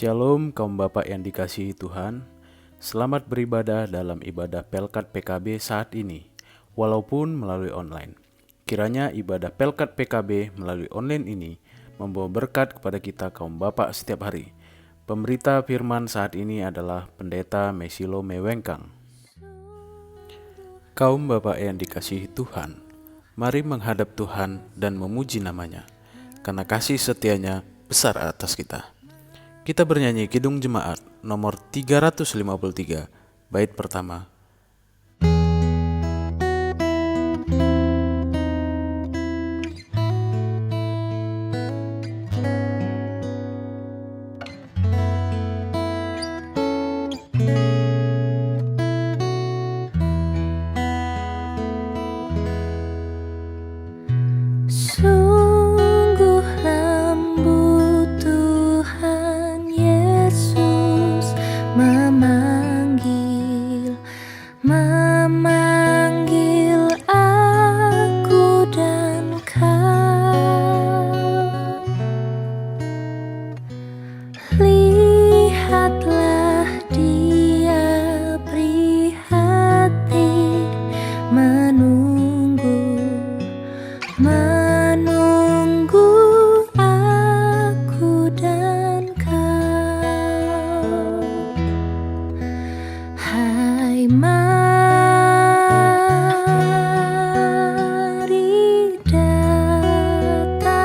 Shalom kaum bapak yang dikasihi Tuhan. Selamat beribadah dalam ibadah Pelkat PKB saat ini, walaupun melalui online. Kiranya ibadah Pelkat PKB melalui online ini membawa berkat kepada kita kaum bapak setiap hari. Pemberita firman saat ini adalah Pendeta Mesilo Mewengkang. Kaum bapak yang dikasihi Tuhan, mari menghadap Tuhan dan memuji namanya, karena kasih setianya besar atas kita. Kita bernyanyi Kidung Jemaat nomor 353, bait pertama. Sungguh lembut Tuhan Yesus memanggil aku dan kau. Lihatlah Dia prihatin menunggu aku dan kau. Hai, mari datanglah,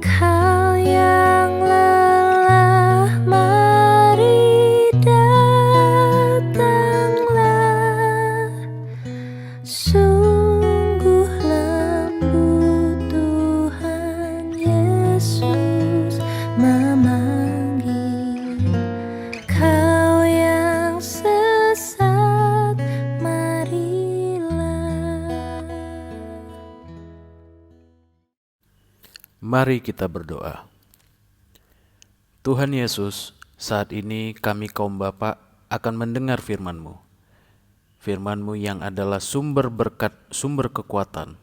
kau yang lelah, mari datanglah. Sungguh lembut Tuhan Yesus memanggil, kau yang sesat, marilah. Mari kita berdoa. Tuhan Yesus, saat ini kami kaum bapak akan mendengar firman-Mu. Firman-Mu yang adalah sumber berkat, sumber kekuatan.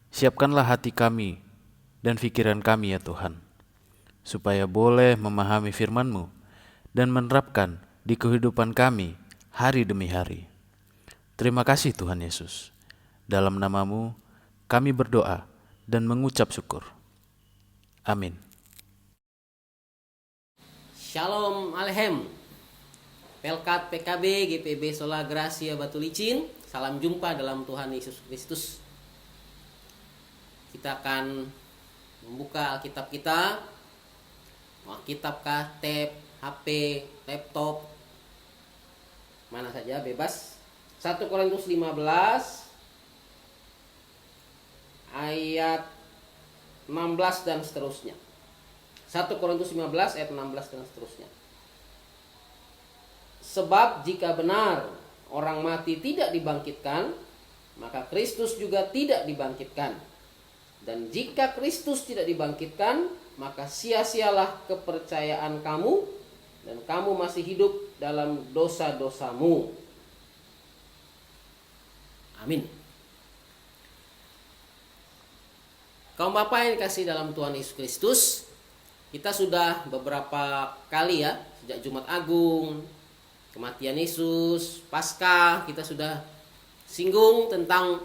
Siapkanlah hati kami dan pikiran kami ya Tuhan, supaya boleh memahami firman-Mu dan menerapkan di kehidupan kami hari demi hari. Terima kasih Tuhan Yesus. Dalam nama-Mu kami berdoa dan mengucap syukur. Amin. Shalom Alehem, Pelkat PKB GPB Sola Gracia Batu Licin. Salam jumpa dalam Tuhan Yesus Kristus. Kita akan membuka Alkitab kita. Alkitab kah, tab, HP, laptop, mana saja bebas. 1 Korintus 15 ayat 16 dan seterusnya. 1 Korintus 15 ayat 16 dan seterusnya. Sebab jika benar orang mati tidak dibangkitkan, maka Kristus juga tidak dibangkitkan. Dan jika Kristus tidak dibangkitkan, maka sia-sialah kepercayaan kamu, dan kamu masih hidup dalam dosa-dosamu. Amin. Kaum bapak yang dikasih dalam Tuhan Yesus Kristus, kita sudah beberapa kali ya, sejak Jumat Agung, kematian Yesus, Paskah, kita sudah singgung tentang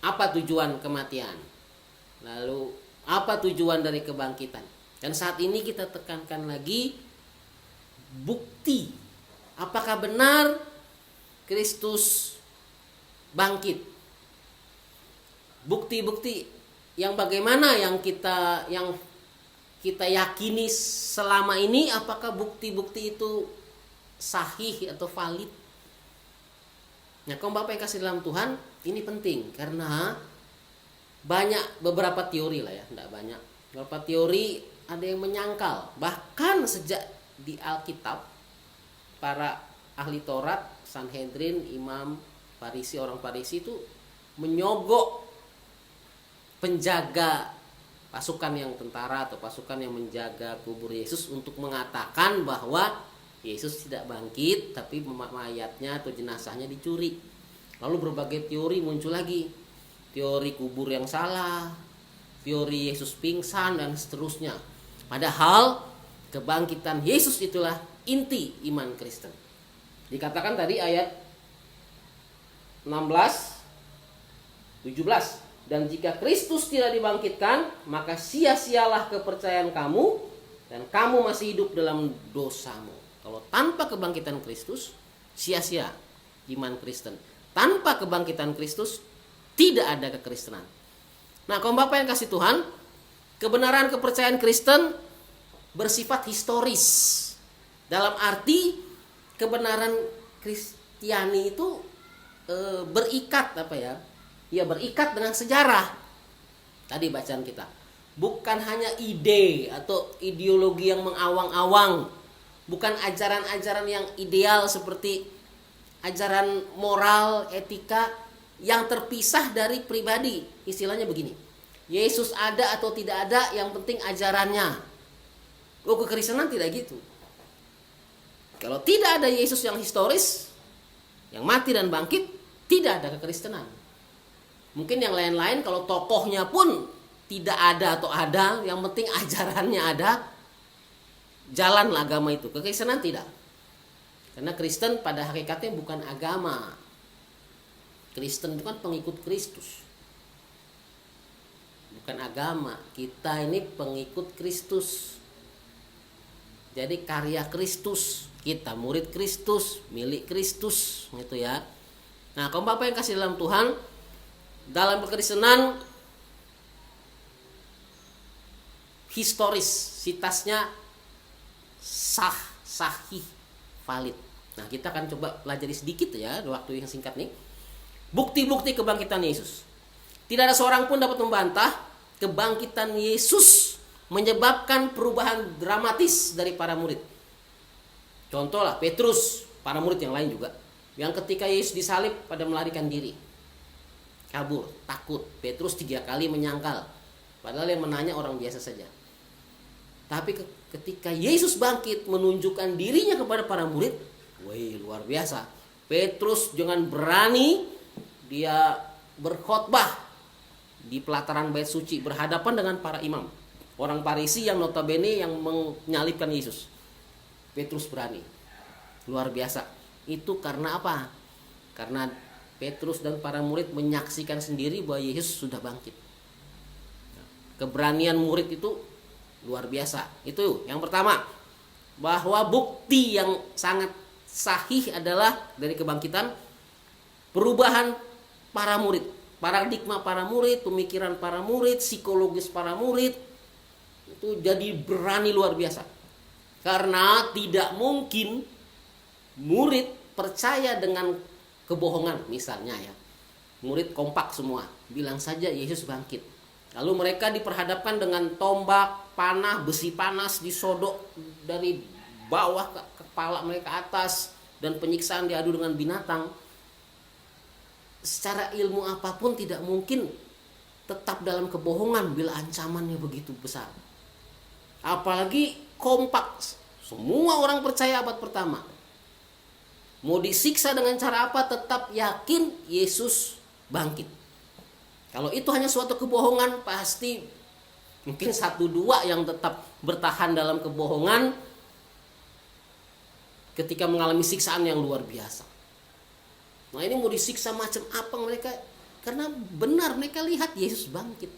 apa tujuan kematian, lalu apa tujuan dari kebangkitan. Dan saat ini kita tekankan lagi bukti, apakah benar Kristus bangkit. Bukti-bukti yang bagaimana yang kita yakini selama ini, apakah bukti-bukti itu sahih atau valid? Nah, kaum bapak yang kasih dalam Tuhan, ini penting karena banyak beberapa teori lah ya, tidak banyak. Beberapa teori ada yang menyangkal, bahkan sejak di Alkitab para ahli Taurat, Sanhedrin, imam, Farisi, orang Farisi itu menyogok penjaga pasukan yang tentara atau pasukan yang menjaga kubur Yesus untuk mengatakan bahwa Yesus tidak bangkit, tapi mayatnya atau jenazahnya dicuri. Lalu berbagai teori muncul lagi. Teori kubur yang salah, teori Yesus pingsan dan seterusnya. Padahal kebangkitan Yesus itulah inti iman Kristen. Dikatakan tadi ayat 16, 17. Dan jika Kristus tidak dibangkitkan, maka sia-sialah kepercayaan kamu, dan kamu masih hidup dalam dosamu. Kalau tanpa kebangkitan Kristus, sia-sia iman Kristen. Tanpa kebangkitan Kristus, tidak ada kekristenan. Nah, kaum bapak yang kasih Tuhan, kebenaran kepercayaan Kristen bersifat historis. Dalam arti kebenaran Kristiani itu berikat berikat dengan sejarah. Tadi bacaan kita bukan hanya ide atau ideologi yang mengawang-awang, bukan ajaran-ajaran yang ideal seperti ajaran moral, etika yang terpisah dari pribadi. Istilahnya begini, Yesus ada atau tidak ada, yang penting ajarannya. Kekristenan tidak gitu. Kalau tidak ada Yesus yang historis, yang mati dan bangkit, tidak ada kekristenan. Mungkin yang lain-lain kalau tokohnya pun tidak ada atau ada, yang penting ajarannya ada, jalanlah agama itu. Kekristenan tidak. Karena Kristen pada hakikatnya bukan agama. Kristen itu kan pengikut Kristus, bukan agama. Kita ini pengikut Kristus. Jadi karya Kristus, kita murid Kristus, milik Kristus, gitu ya. Nah, kaum bapak yang kasih dalam Tuhan, dalam kekristenan historisitasnya sahih, valid. Nah, kita akan coba pelajari sedikit ya, waktu yang singkat nih. Bukti-bukti kebangkitan Yesus. Tidak ada seorang pun dapat membantah kebangkitan Yesus menyebabkan perubahan dramatis dari para murid. Contoh lah Petrus, para murid yang lain juga, yang ketika Yesus disalib pada melarikan diri, kabur, takut. Petrus 3 kali menyangkal, padahal yang menanya orang biasa saja. Tapi ketika Yesus bangkit menunjukkan dirinya kepada para murid, wih, luar biasa. Petrus dengan berani dia berkhotbah di pelataran bait suci berhadapan dengan para imam, orang Farisi yang notabene yang menyalibkan Yesus. Petrus berani, luar biasa. Itu karena apa? Karena Petrus dan para murid menyaksikan sendiri bahwa Yesus sudah bangkit. Keberanian murid itu luar biasa. Itu yang pertama, bahwa bukti yang sangat sahih adalah dari kebangkitan, perubahan para murid, paradigma para murid, pemikiran para murid, psikologis para murid itu jadi berani luar biasa. Karena tidak mungkin murid percaya dengan kebohongan. Misalnya ya, murid kompak semua, bilang saja Yesus bangkit. Lalu mereka diperhadapkan dengan tombak, panah, besi panas disodok dari bawah ke kepala mereka atas, dan penyiksaan diadu dengan binatang. Secara ilmu apapun tidak mungkin tetap dalam kebohongan bila ancamannya begitu besar. Apalagi kompak, semua orang percaya abad pertama. Mau disiksa dengan cara apa, tetap yakin Yesus bangkit. Kalau itu hanya suatu kebohongan, pasti mungkin 1-2 yang tetap bertahan dalam kebohongan ketika mengalami siksaan yang luar biasa. Nah, ini mau disiksa macam apa mereka? Karena benar mereka lihat Yesus bangkit.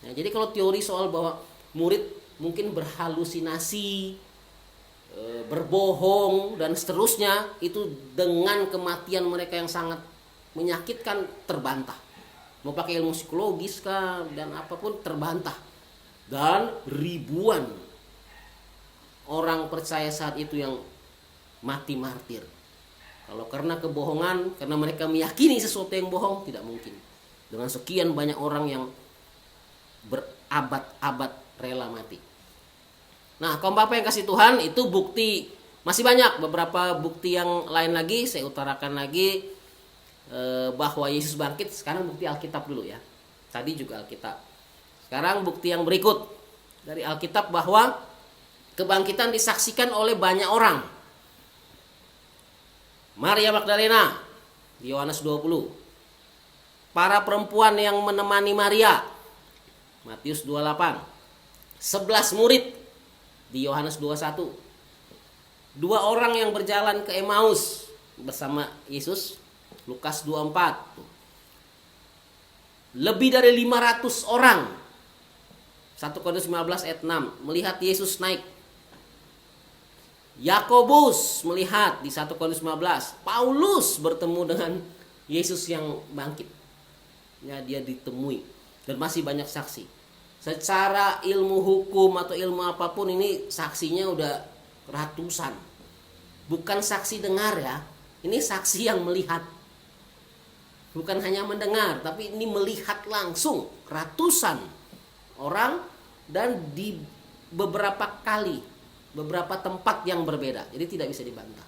Nah, jadi kalau teori soal bahwa murid mungkin berhalusinasi, berbohong dan seterusnya, itu dengan kematian mereka yang sangat menyakitkan terbantah. Mau pakai ilmu psikologis kah dan apapun terbantah. Dan ribuan orang percaya saat itu yang mati martir. Kalau karena kebohongan, karena mereka meyakini sesuatu yang bohong, tidak mungkin. Dengan sekian banyak orang yang berabad-abad rela mati. Nah, kaum bapak yang kasih Tuhan, itu bukti. Masih banyak beberapa bukti yang lain lagi, saya utarakan lagi bahwa Yesus bangkit. Sekarang bukti Alkitab dulu ya. Tadi juga Alkitab. Sekarang bukti yang berikut dari Alkitab bahwa kebangkitan disaksikan oleh banyak orang. Maria Magdalena di Yohanes 20. Para perempuan yang menemani Maria Matius 28. 11 murid di Yohanes 21. 2 orang yang berjalan ke Emmaus bersama Yesus, Lukas 24. Lebih dari 500 orang, 1 Korintus 15 ayat 6, melihat Yesus naik. Yakobus melihat di 1 Korintus 15. Paulus bertemu dengan Yesus yang bangkit. Ya, dia ditemui. Dan masih banyak saksi. Secara ilmu hukum atau ilmu apapun ini saksinya udah ratusan. Bukan saksi dengar ya. Ini saksi yang melihat. Bukan hanya mendengar, tapi ini melihat langsung ratusan orang dan di beberapa kali, beberapa tempat yang berbeda. Jadi tidak bisa dibantah.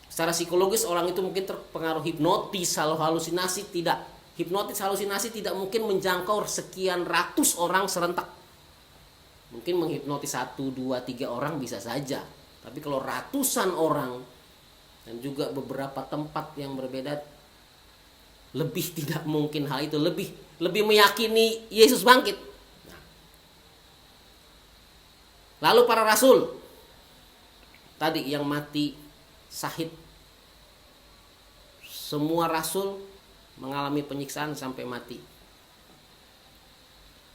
Secara psikologis orang itu mungkin terpengaruh hipnotis, halusinasi, tidak. Hipnotis, halusinasi tidak mungkin menjangkau sekian ratus orang serentak. Mungkin menghipnotis 1, 2, 3 orang bisa saja. Tapi kalau ratusan orang dan juga beberapa tempat yang berbeda, lebih tidak mungkin hal itu. Lebih meyakini Yesus bangkit. Nah. Lalu para rasul tadi yang mati syahid, semua rasul mengalami penyiksaan sampai mati,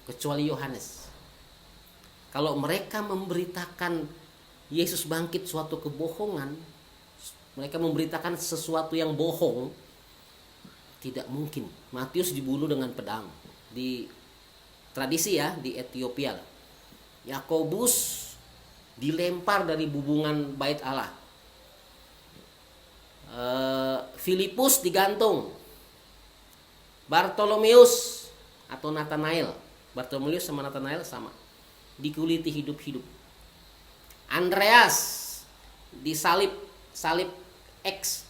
kecuali Yohanes. Kalau mereka memberitakan Yesus bangkit suatu kebohongan, mereka memberitakan sesuatu yang bohong, tidak mungkin. Matius dibunuh dengan pedang di tradisi ya, di Ethiopia. Yakobus dilempar dari bubungan bait Allah. Filipus digantung. Bartolomeus atau Nathanael, Bartolomeus sama Nathanael sama, dikuliti hidup-hidup. Andreas disalib, salib X.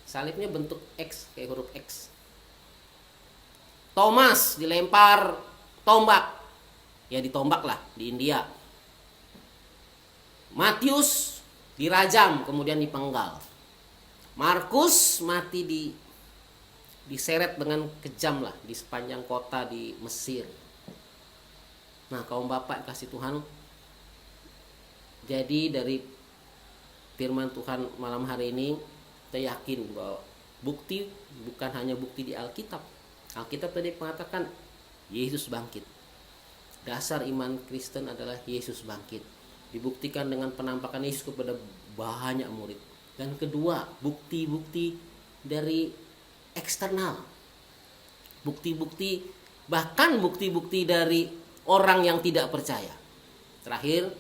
Salibnya bentuk X, kayak huruf X. Thomas dilempar tombak. Ya ditombak lah di India. Matius dirajam kemudian dipenggal. Markus mati diseret dengan kejam lah di sepanjang kota di Mesir. Nah, kaum bapak kasih Tuhan, jadi dari firman Tuhan malam hari ini kita yakin bahwa bukti bukan hanya bukti di Alkitab. Alkitab tadi mengatakan Yesus bangkit. Dasar iman Kristen adalah Yesus bangkit. Dibuktikan dengan penampakan Yesus kepada banyak murid. Dan kedua, bukti-bukti dari eksternal. Bukti-bukti, bahkan bukti-bukti dari orang yang tidak percaya. Terakhir,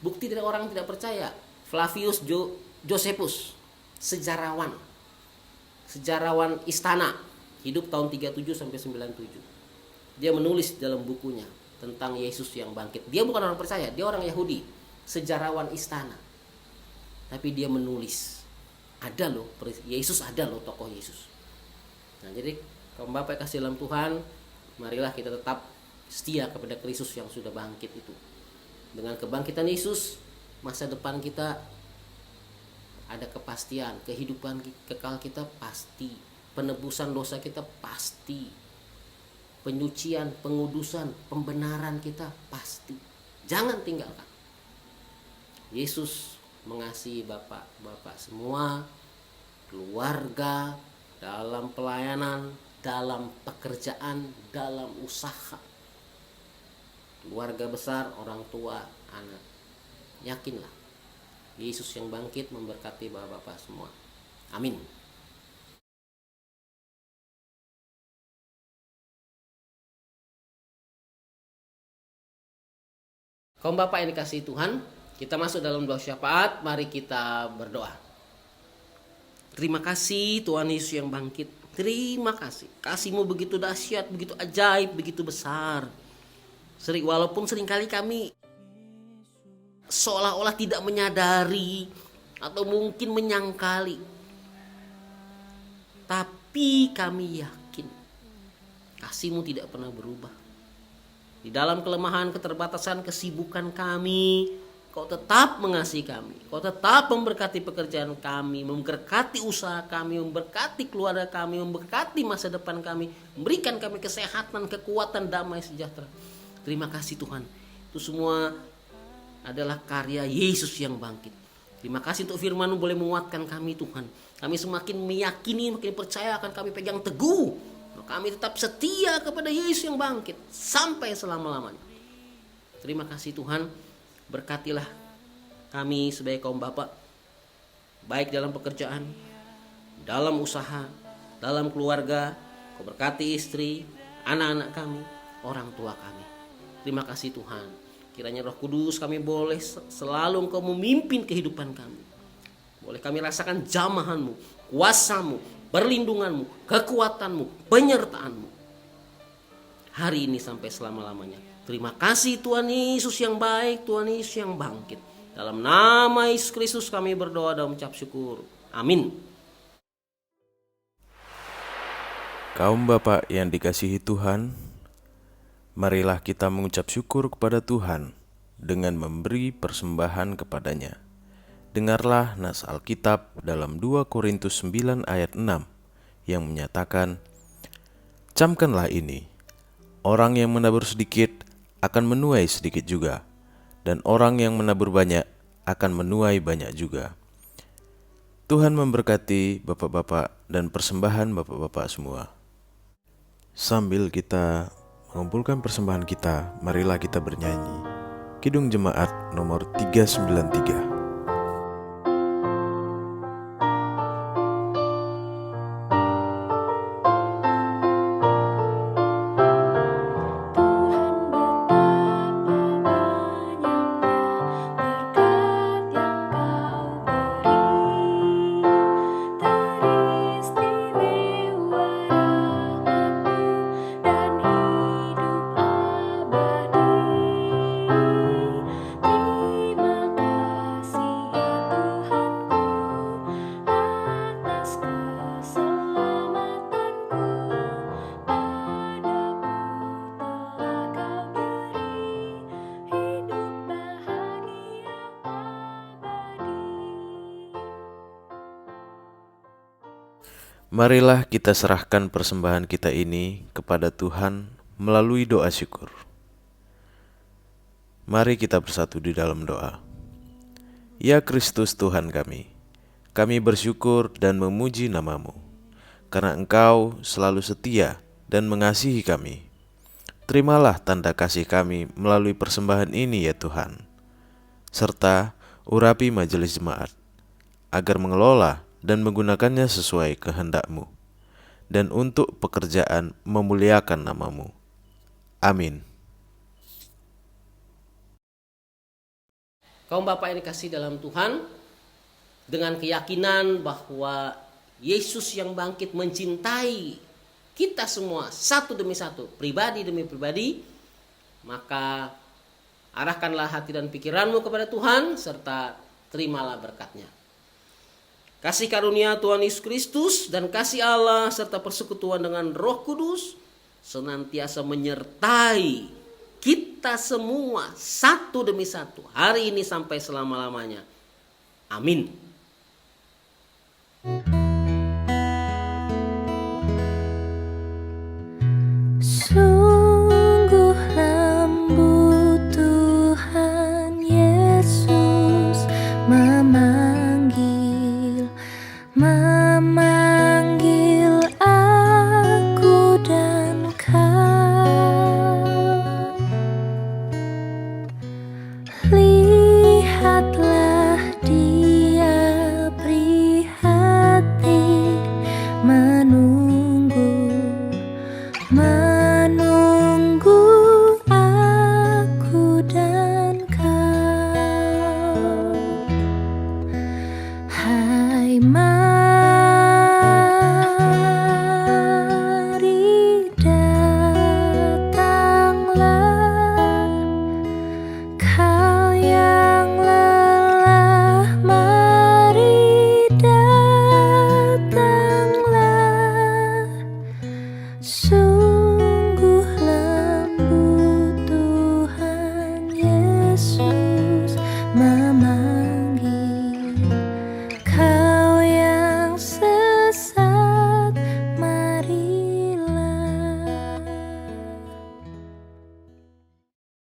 bukti dari orang yang tidak percaya. Flavius Josephus, sejarawan istana, hidup tahun 37 sampai 97. Dia menulis dalam bukunya tentang Yesus yang bangkit. Dia bukan orang percaya, dia orang Yahudi, sejarawan istana. Tapi dia menulis, ada loh Yesus, ada loh tokoh Yesus. Nah, jadi kaum bapak kasih dalam Tuhan, marilah kita tetap setia kepada Kristus yang sudah bangkit itu. Dengan kebangkitan Yesus, masa depan kita ada kepastian, kehidupan kekal kita pasti, penebusan dosa kita pasti, penyucian, pengudusan, pembenaran kita pasti. Jangan tinggalkan. Yesus mengasihi bapak-bapak semua, keluarga, dalam pelayanan, dalam pekerjaan, dalam usaha, keluarga besar, orang tua, anak. Yakinlah, Yesus yang bangkit memberkati bapak-bapak semua. Amin. Kaum bapak yang dikasihi Tuhan, kita masuk dalam doa syafaat. Mari kita berdoa. Terima kasih Tuhan Yesus yang bangkit. Terima kasih. Kasih-Mu begitu dahsyat, begitu ajaib, begitu besar. Walaupun seringkali kami seolah-olah tidak menyadari atau mungkin menyangkali, tapi kami yakin kasih-Mu tidak pernah berubah. Di dalam kelemahan, keterbatasan, kesibukan kami, Kau tetap mengasihi kami. Kau tetap memberkati pekerjaan kami, memberkati usaha kami, memberkati keluarga kami, memberkati masa depan kami, memberikan kami kesehatan, kekuatan, damai, sejahtera. Terima kasih Tuhan. Itu semua adalah karya Yesus yang bangkit. Terima kasih untuk firman-Mu boleh menguatkan kami Tuhan. Kami semakin meyakini, makin percaya akan kami pegang teguh. Kami tetap setia kepada Yesus yang bangkit sampai selama-lamanya. Terima kasih Tuhan. Berkatilah kami sebagai kaum bapak, baik dalam pekerjaan, dalam usaha, dalam keluarga. Kau berkati istri, anak-anak kami, orang tua kami. Terima kasih Tuhan. Kiranya Roh Kudus kami boleh selalu Engkau memimpin kehidupan kami. Boleh kami rasakan jamahan-Mu, kuasa-Mu, perlindungan-Mu, kekuatan-Mu, penyertaan-Mu. Hari ini sampai selama-lamanya. Terima kasih Tuhan Yesus yang baik, Tuhan Yesus yang bangkit. Dalam nama Yesus Kristus kami berdoa dan mengucap syukur. Amin. Kaum bapak yang dikasihi Tuhan, marilah kita mengucap syukur kepada Tuhan dengan memberi persembahan kepadanya. Dengarlah nas Alkitab dalam 2 Korintus 9 ayat 6 yang menyatakan, "Camkanlah ini, orang yang menabur sedikit akan menuai sedikit juga, dan orang yang menabur banyak akan menuai banyak juga." Tuhan memberkati bapak-bapak dan persembahan bapak-bapak semua. Sambil kita mengumpulkan persembahan kita, marilah kita bernyanyi Kidung Jemaat nomor 393. Marilah kita serahkan persembahan kita ini kepada Tuhan melalui doa syukur. Mari kita bersatu di dalam doa. Ya Kristus Tuhan kami bersyukur dan memuji nama-Mu, karena Engkau selalu setia dan mengasihi kami. Terimalah tanda kasih kami melalui persembahan ini ya Tuhan, serta urapi majelis jemaat, agar mengelola dan menggunakannya sesuai kehendak-Mu, dan untuk pekerjaan memuliakan nama-Mu. Amin. Kaum bapak yang dikasihi dalam Tuhan, dengan keyakinan bahwa Yesus yang bangkit mencintai kita semua satu demi satu, pribadi demi pribadi, maka arahkanlah hati dan pikiranmu kepada Tuhan, serta terimalah berkat-Nya. Kasih karunia Tuhan Yesus Kristus dan kasih Allah serta persekutuan dengan Roh Kudus senantiasa menyertai kita semua satu demi satu, hari ini sampai selama-lamanya. Amin. Sungguh lembut Tuhan Yesus memanggil, Mama